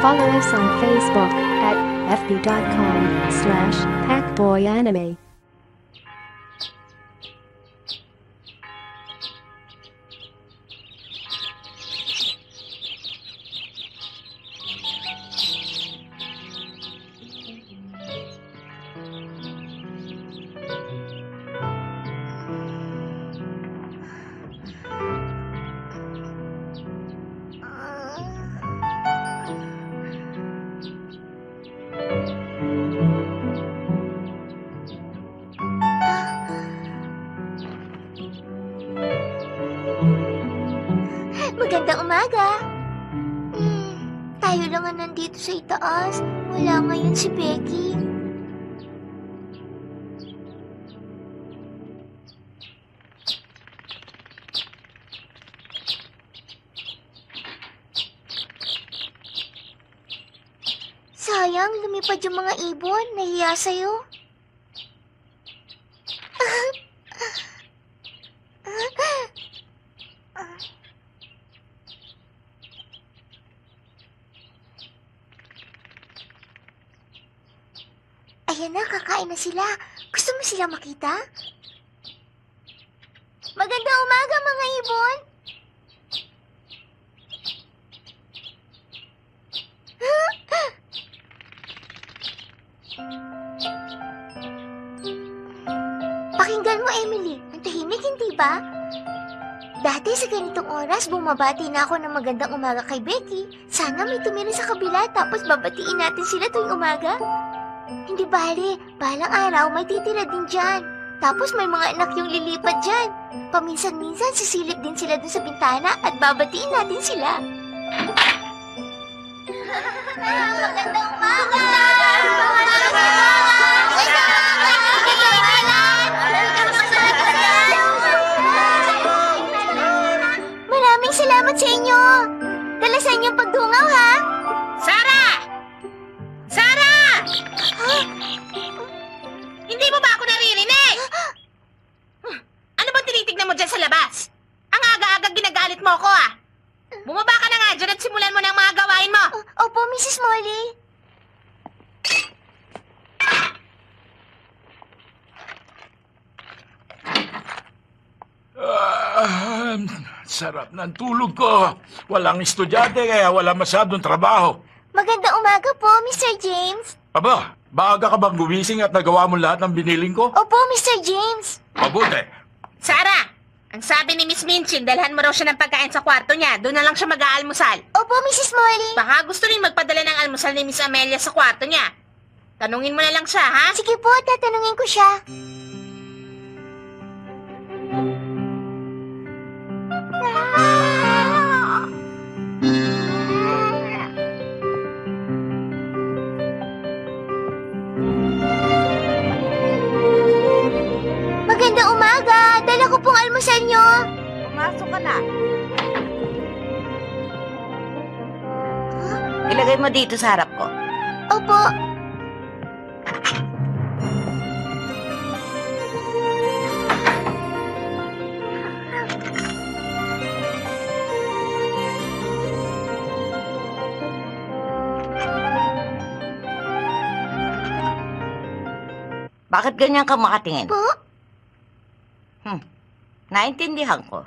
Follow us on Facebook at fb.com/packboyanime. Magandang umaga. Tayo lang nga nandito sa itaas. Wala ngayon si Becky. Sayang, lumipad yung mga ibon. Nahiya sa'yo. Ayan na, kakain na sila. Gusto mo sila makita? Magandang umaga, mga ibon! Pakinggan mo, Emily. Ang tahimik, hindi ba? Dati sa ganitong oras, bumabati na ako ng magandang umaga kay Becky. Sana may tumira sa kabila tapos babatiin natin sila tuwing umaga. Hindi bali, balang araw may titira din dyan. Tapos may mga anak yung lilipad dyan. Paminsan-minsan sisilip din sila dun sa bintana at babatiin natin sila. Magandang umaga! Maraming salamat sa inyo. Dalasan yung pagdungaw, ha? Sarah! Sarah! Hindi mo ba ako naririnig? Ano bang tinitignan mo dyan sa labas? Ang aga-aga ginagalit mo ako, ah. Bumaba ka na nga dyan at simulan mo na ang mga gawain mo. Opo, Mrs. Molly. Sarap ng tulog ko. Walang estudyante kaya wala masyadong trabaho. Magandang umaga po, Mr. James. Aba, maaga ka bang gumising at nagawa mo lahat ng biniling ko? Opo, Mr. James. Mabuti. Sarah! Ang sabi ni Miss Minchin, dalhan mo raw siya ng pagkain sa kwarto niya. Doon na lang siya mag-aalmusal. Opo, Mrs. Molly. Baka gusto rin magpadala ng almusal ni Miss Amelia sa kwarto niya. Tanungin mo na lang siya, ha? Sige po, tatanungin ko siya. Magandang umaga! Dala ko pong almusal nyo. Pumasok ka na. Ilagay mo dito sa harap ko. Opo. Bakit ganyan ka makatingin? Po? Naintindihan ko.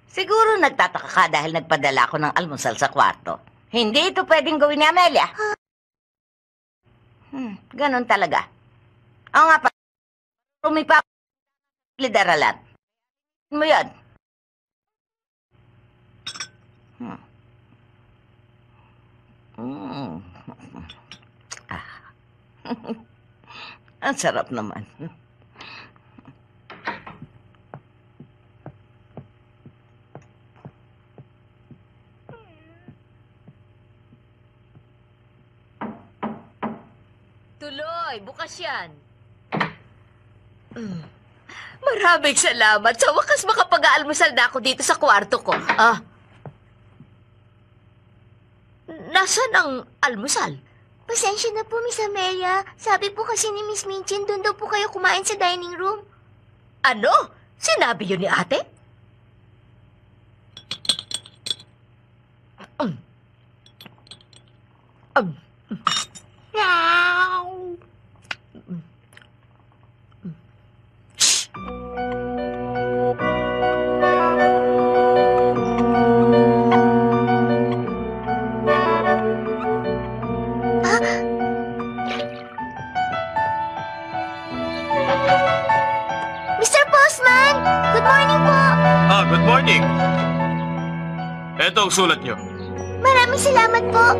Siguro nagtataka ka dahil nagpadala ako ng almusal sa kwarto. Hindi ito pwedeng gawin ni Amelia. Ganon talaga. Oo nga pa. Rumipap. Lidaralan. Mo yan. Ang sarap naman. Tuloy, bukas yan. Maraming salamat. Sa wakas makapag-aalmusal na ako dito sa kwarto ko. Nasaan ang almusal? Pasensya na po, Miss Amelia. Sabi po kasi ni Miss Minchin, doon daw po kayo kumain sa dining room. Ano? Sinabi yun ni ate? Meow. Mr. Postman! Good morning po! Good morning. Eto ang sulat nyo. Maraming salamat po.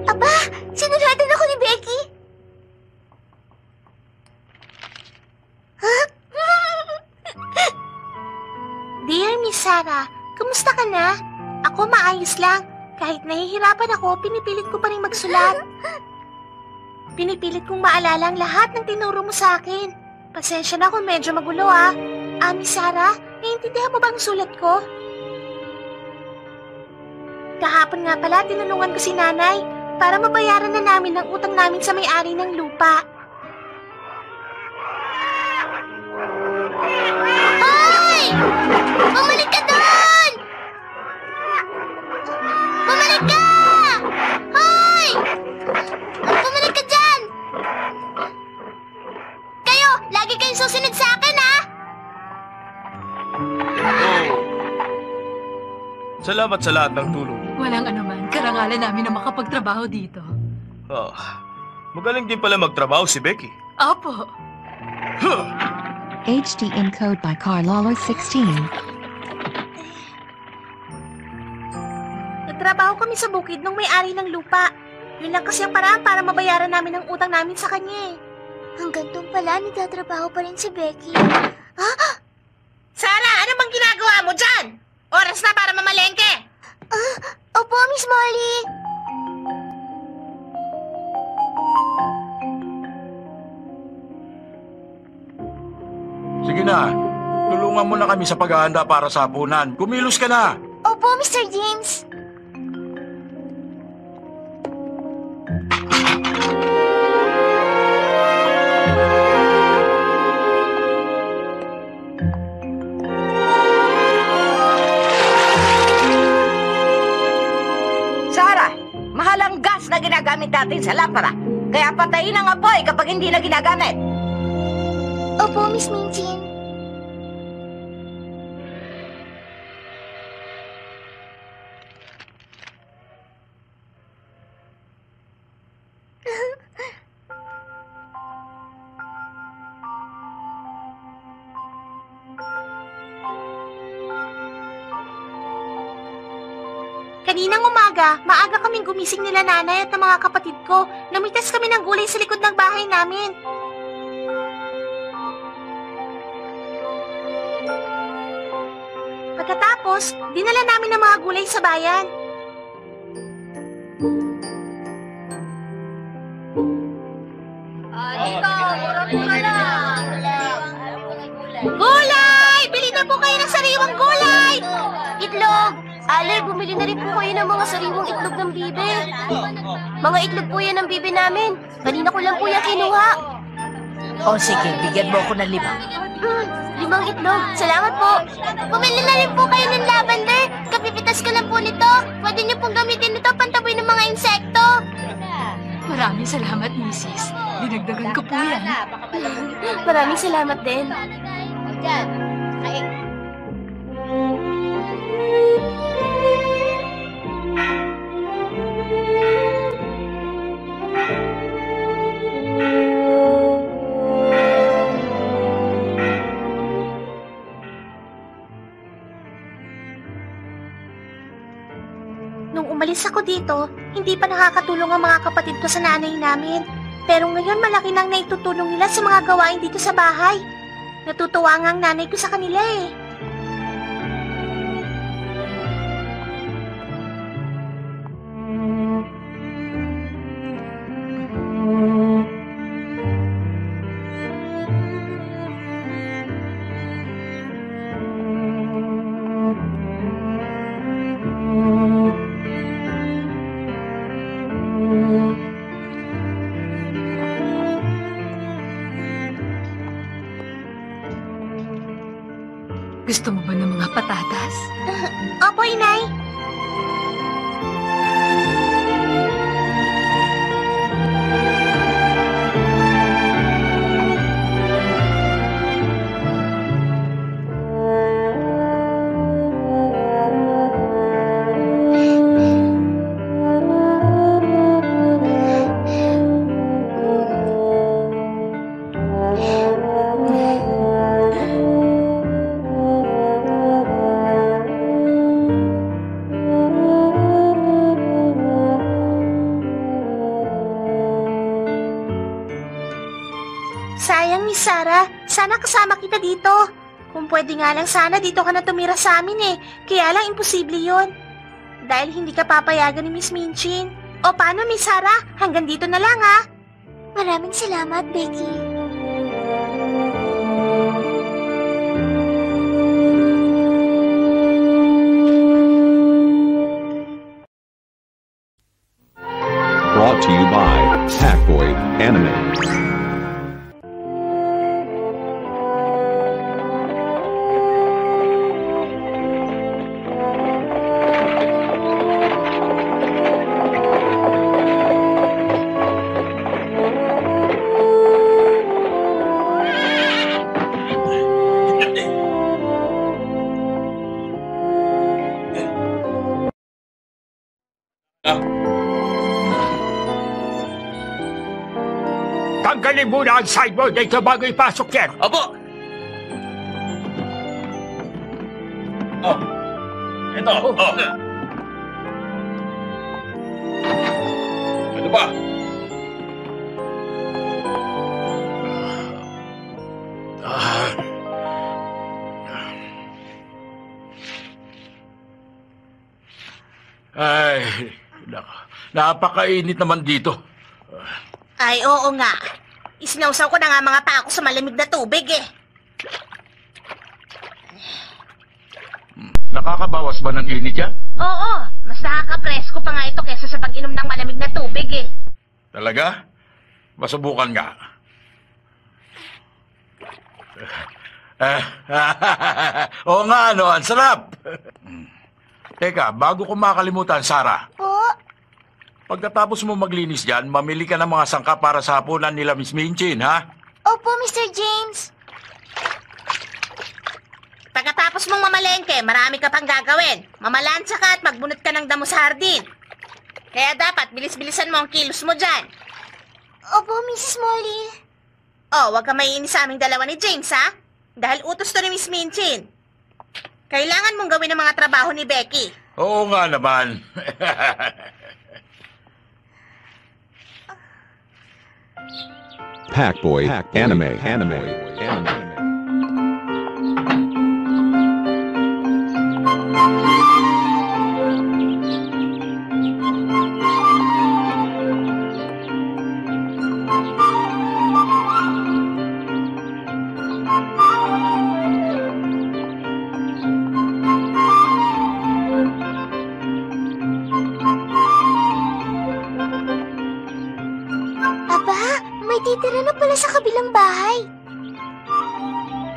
Aba, sinulatan ako ni Becky. Dear Miss Sarah, kumusta ka na? Ako maayos lang. Kahit nahihirapan ako, pinipilit ko pa rin magsulat. Pinipilit kong maalala ang lahat ng tinuro mo sa akin. Pasensya na kung medyo magulo Miss Sarah, naiintindihan mo ba ang sulat ko? Kahapon nga pala, tinulungan ko si nanay para mabayaran na namin ang utang namin sa may-ari ng lupa. Hoy! Bumalik ka doon! Bumalik ka! Hoy! Bumalik ka dyan! Kayo, lagi kayong susunod sa akin, ha? Salamat sa lahat ng tulong. Walang anuman. Karangalan namin na makapagtrabaho dito. Magaling din pala magtrabaho si Becky. Opo. HD encode by Carlolo 16. Nagtrabaho kami sa bukid nung may-ari ng lupa. Yun lang kasi ang paraan para mabayaran namin ang utang namin sa kanya. Hanggang doon pala, nagtatrabaho pa rin si Becky. Sarah, ano bang ginagawa mo dyan? Oras na para mamalengke. Opo, Miss Molly. Sige na, tulungan mo na kami sa paghahanda para sa hapunan. Kumilos ka na! Opo, Mr. James. Sarah, mahal ang gas na ginagamit natin sa lampara. Kaya patayin ang apoy kapag hindi na ginagamit. Opo, Miss Minchin. Kaninang umaga, maaga kaming gumising nila nanay at ng mga kapatid ko. Namitas kami ng gulay sa likod ng bahay namin. Pagkatapos, dinala namin ang mga gulay sa bayan. Gulay! Bili na po kayo ng sariwang gulay! Itlog! Alay, bumili na rin po kayo ng mga sariwang itlog ng bibe. Mga itlog po yan ng bibe namin. Kanina ko lang po yan kinuha. O sige, bigyan mo ako ng 5. 5 itlog. Salamat po. Bumili na rin po kayo ng lavender. Kapipitas ko lang po nito. Pwede niyo pong gamitin ito pantaboy ng mga insekto. Maraming salamat, Mrs. Dinagdagan ko po yan. Maraming salamat din. Nung umalis ako dito, hindi pa nakakatulong ang mga kapatid ko sa nanay namin. Pero ngayon malaki nang naitutulong nila sa mga gawain dito sa bahay. Natutuwa nga ang nanay ko sa kanila eh. Gusto mo ba ng mga patatas? Opo, inay. Sana kasama kita dito. Kung pwede nga lang sana dito ka na tumira sa amin eh. Kaya lang imposible yon. Dahil hindi ka papayagan ni Miss Minchin. O paano, Miss Sarah? Hanggang dito na lang ha. Maraming salamat, Becky. Brought to you by Packboy Anime. Tanggalin muna ang sideboard dito bago ipasok yan. Opo! Oh. Ito. Oh. Ano ba? Ay, napakainit naman dito. Ay, oo nga. Isinawsaw ko na nga mga paa ko sa malamig na tubig eh. Nakakabawas ba ng init yan? Oo, mas nakaka-presko pa nga ito kesa sa pag-inom ng malamig na tubig eh. Talaga? Masubukan nga. Oo nga, ano, ang sarap. Teka, bago ko makalimutan, Sarah. Po? Pagkatapos mo maglinis dyan, mamili ka ng mga sangka para sa hapunan nila Miss Minchin, ha? Opo, Mr. James. Pagkatapos mong mamalengke, marami ka pang gagawin. Mamalansa ka at magbunot ka ng damo sa hardin. Kaya dapat bilis-bilisan mo ang kilos mo dyan. Opo, Mrs. Molly. Oh, wag ka maiinis sa aming dalawa ni James, ha? Dahil utos to ni Miss Minchin. Kailangan mong gawin ang mga trabaho ni Becky. Oo nga naman. Packboy Anime. Aba, may titira na pala sa kabilang bahay.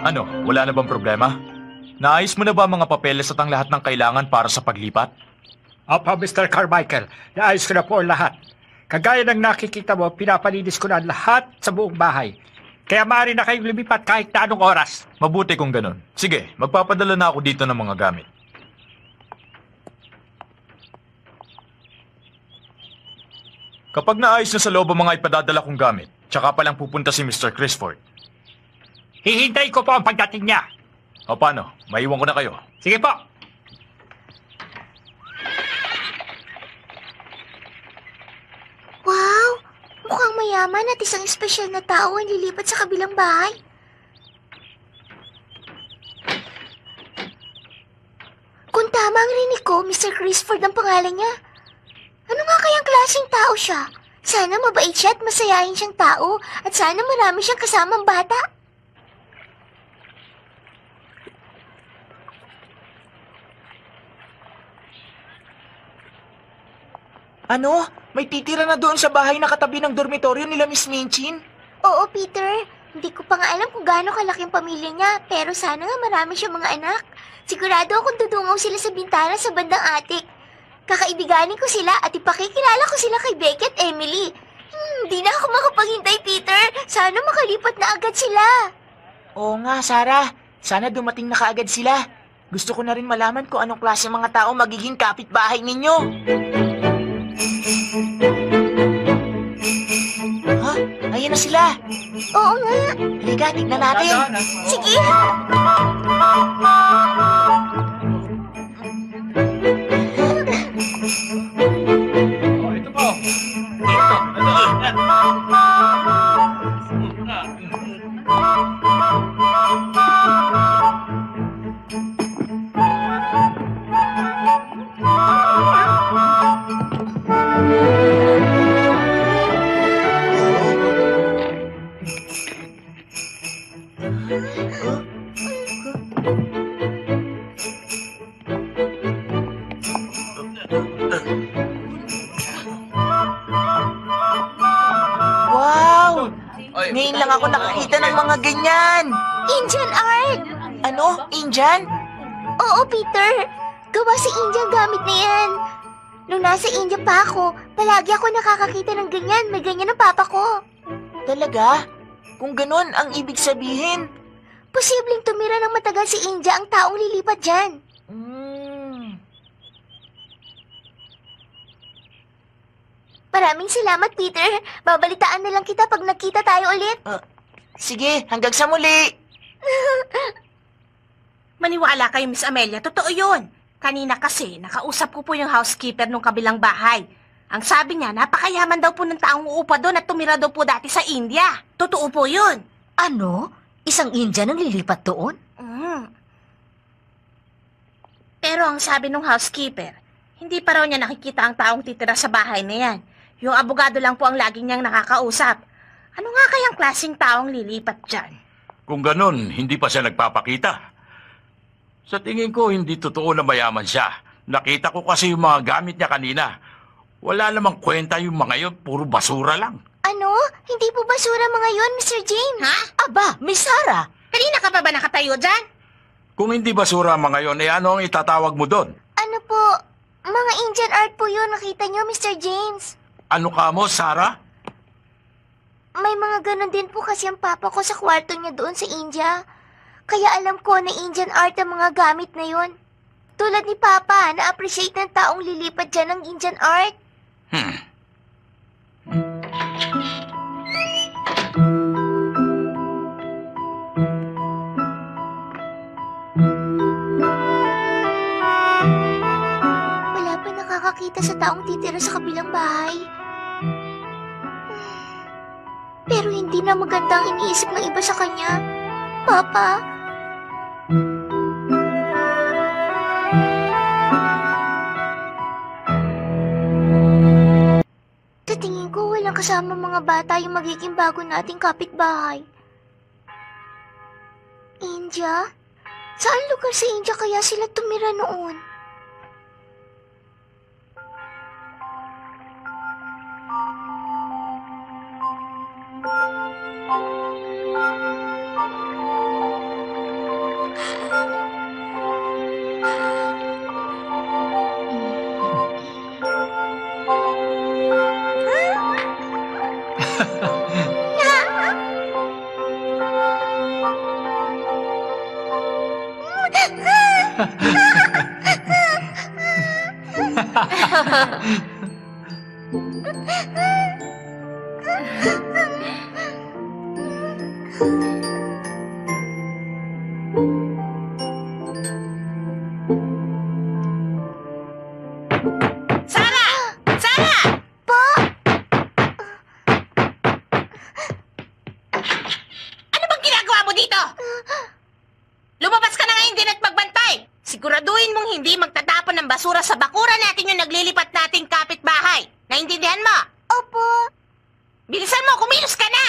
Ano, wala na bang problema? Naayos mo na ba ang mga papeles at ang lahat ng kailangan para sa paglipat? Opo, Mr. Carmichael. Naayos ko na po ang lahat. Kagaya ng nakikita mo, pinapalinis ko na ang lahat sa buong bahay. Kaya maaari na kayong lumipat kahit na anong oras. Mabuti kung ganun. Sige, magpapadala na ako dito ng mga gamit. Kapag naayos na sa loob ang mga ipadadala kong gamit, tsaka palang pupunta si Mr. Crisford. Hihintay ko po ang pagdating niya. O paano? Maiwan ko na kayo. Sige po. Wow! Mukhang mayaman at isang espesyal na tao ang lilipat sa kabilang bahay. Kung tama ang rinig ko, Mr. Crisford ang pangalan niya. Ano nga kayang klaseng tao siya? Sana mabait siya at masayahin siyang tao at sana marami siyang kasamang bata. Ano? May titira na doon sa bahay na katabi ng dormitoryo nila Miss Minchin? Oo, Peter. Hindi ko pa nga alam kung gaano kalaki ang pamilya niya, pero sana nga marami siyang mga anak. Sigurado akong dudungaw sila sa bintana sa bandang atik. Kakaibiganin ko sila at ipakikilala ko sila kay Becky at Emily. Hindi na ako makapaghintay, Peter. Sana makalipat na agad sila. Oo nga, Sarah. Sana dumating na kaagad sila. Gusto ko na rin malaman kung anong klase mga tao magiging kapitbahay ninyo. Ha? Ayan na sila. Oo nga. Halika, tignan natin. Sige. Ito po. Ito. Ngayon lang ako nakakita ng mga ganyan. Indian art! Ano? Indian? Oo, Peter. Gawa sa India ang gamit na yan. Nung nasa India pa ako, palagi ako nakakakita ng ganyan. May ganyan ang papa ko. Talaga? Kung ganun ang ibig sabihin. Posibleng tumira ng matagal si India ang taong lilipat dyan. Maraming salamat, Peter. Babalitaan na lang kita pag nagkita tayo ulit. Sige, hanggang sa muli. Maniwala kayo, Miss Amelia. Totoo yun. Kanina kasi, nakausap ko po yung housekeeper nung kabilang bahay. Ang sabi niya, napakayaman daw po ng taong uupa doon at tumira daw po dati sa India. Totoo po yun. Ano? Isang Indian ang lilipat doon? Pero ang sabi nung housekeeper, hindi pa raw niya nakikita ang taong titira sa bahay na yan. Yung abogado lang po ang laging niyang nakakausap. Ano nga kayang klaseng taong lilipat dyan? Kung ganun, hindi pa siya nagpapakita. Sa tingin ko, hindi totoo na mayaman siya. Nakita ko kasi yung mga gamit niya kanina. Wala namang kwenta yung mga yun, puro basura lang. Ano? Hindi po basura mga yon, Mr. James? Ha? Aba, Miss Sarah! Kanina ka pa ba nakatayo dyan? Kung hindi basura ang mga yun, ano ang itatawag mo doon? Ano po? Mga Indian art po yun, nakita niyo, Mr. James. Ano ka mo, Sarah? May mga ganun din po kasi ang papa ko sa kwarto niya doon sa India. Kaya alam ko na Indian art ang mga gamit na yun. Tulad ni Papa, na-appreciate ng taong lilipat dyan ng Indian art. Wala pa nakakakita sa taong titira sa kabilang bahay. Pero hindi na maganda ang iniisip ng iba sa kanya. Papa? Sa tingin ko, walang kasama mga bata yung magiging bago nating kapitbahay. India? Saan lugar sa India kaya sila tumira noon? Siguraduhin mong hindi magtatapon ng basura sa bakuran natin yung naglilipat nating kapitbahay. Naintindihan mo? Opo. Bilisan mo, kumilos ka na!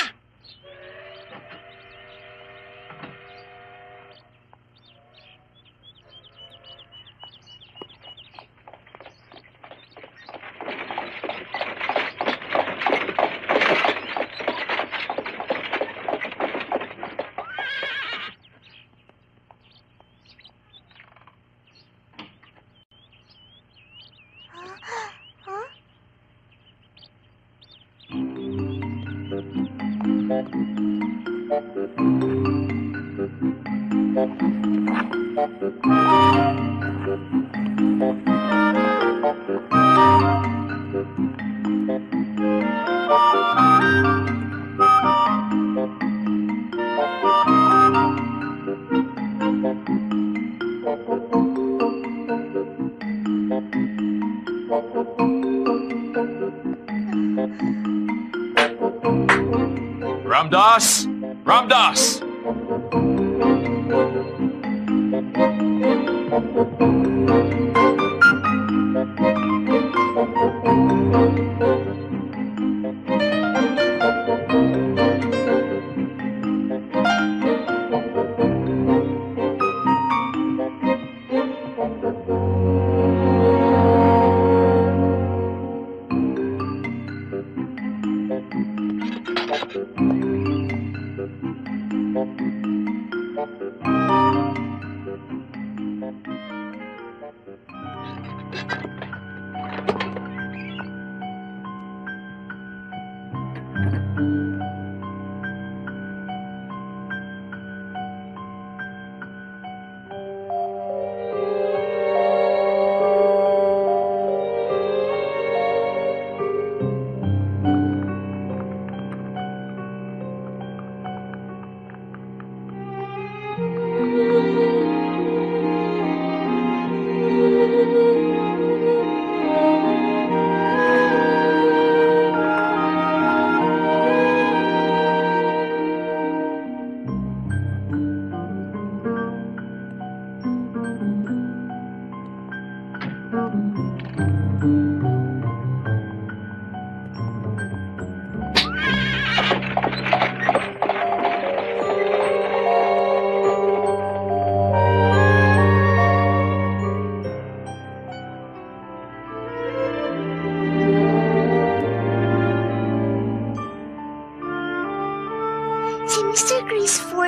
Ramdas! Ramdas!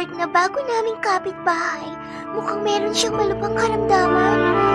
Lord na bago naming kapitbahay, mukhang meron siyang malubhang karamdaman.